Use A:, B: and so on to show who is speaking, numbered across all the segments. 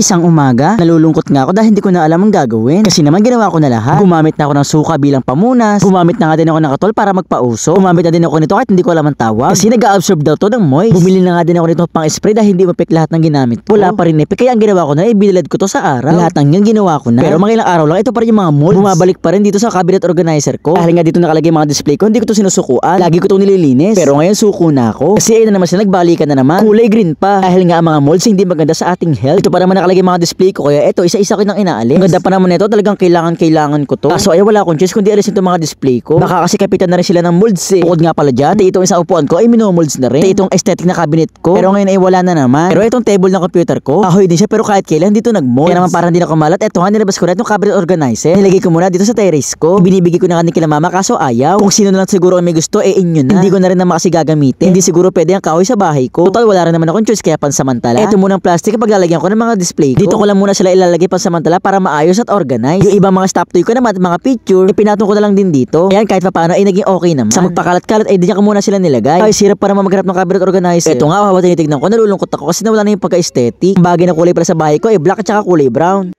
A: Isang umaga, nalulungkot nga ako dahil hindi ko na alam ang gagawin. Kasi naman ginawa ko na lahat. Gumamit na ako ng suka bilang pamunas. Gumamit na nga din ako ng katol para magpauso. Gumamit na din ako nito kahit hindi ko alam ang tawag. Kasi nag-a-absorb daw to ng moist. Bumili na nga din ako nito pang spray dahil hindi mapik lahat ng ginamit ko. Wala pa rin epek. Kaya ang ginawa ko na, ibinilad ko to sa araw. Lahat ng yan ginawa ko na. Pero mga ilang araw lang, ito pa rin yung mga molds. Bumabalik pa rin dito sa cabinet organizer ko. Dahil nga dito nakalagay mga display ko, hindi ko to sinusukuan. Lagi ko to nililinis. Pero ngayon suko na ako. Kasi ayun na naman sila, nagbalikan na naman. Kulay green pa. Dahil nga ang mga molds hindi maganda sa ating health. Ito pa naman nakalagay mga display ko. Kaya ito, isa-isa ko nang inaalis. Ang ganda pa naman nito, talagang kailangan ko to. Kaso ay wala akong choice kundi alisin itong mga display ko. Baka kasi kapitan na rin sila ng molds eh. Bukod nga pala dyan, itong isang upuan ko ay minomolds na rin. Itong aesthetic na cabinet ko. Pero ngayon ay wala na naman. Pero itong table ng computer ko, ahoy din siya pero kahit kailan dito nagmolds. Kaya naman parang hindi na kumalat. Ito nga nilabas ko na itong cabinet organizer. Nilagay ko muna dito sa terrace ko. Binibigay ko na kila mama kaso ayaw. Kung sino na lang siguro ang may gusto eh inyo na. Hindi ko na rin naman kasi gagamitin. Hindi siguro pwede ang kahoy sa bahay ko. Total wala rin naman akong choice kaya pansamantala. Ito muna ang plastic kapag lalagyan ko ng mga display ko. Dito ko lang muna sila ilalagay pansamantala para maayos at organize. Yung ibang mga stop toy ko naman at mga picture, ipinatong ko na lang din dito. Ayan kahit paano ay naging okay naman. Sa magpakalat-kalat ay diyan ko muna sila nilagay. Ay sirap para maghanap ng cabinet organizer. Ito nga habang tinitignan ko nalulungkot ako kasi nawala na yung pagka-aesthetic. Ang bagay na kulay para sa bahay ko ay black at saka kulay brown.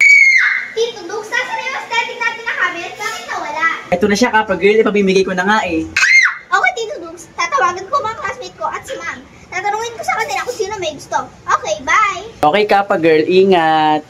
B: Tito Dukes, nasa na yung aesthetic natin na cabinet? Bakit nawala?
A: Ito na siya kapag girl, ipamimigay ko na nga eh.
B: Okay, Tito Dukes. Tatawagan ko mga classmate ko at si ma'am. Tatanungin ko sa kanila kung sino may gusto. Okay, bye!
A: Okay kapag girl, ingat!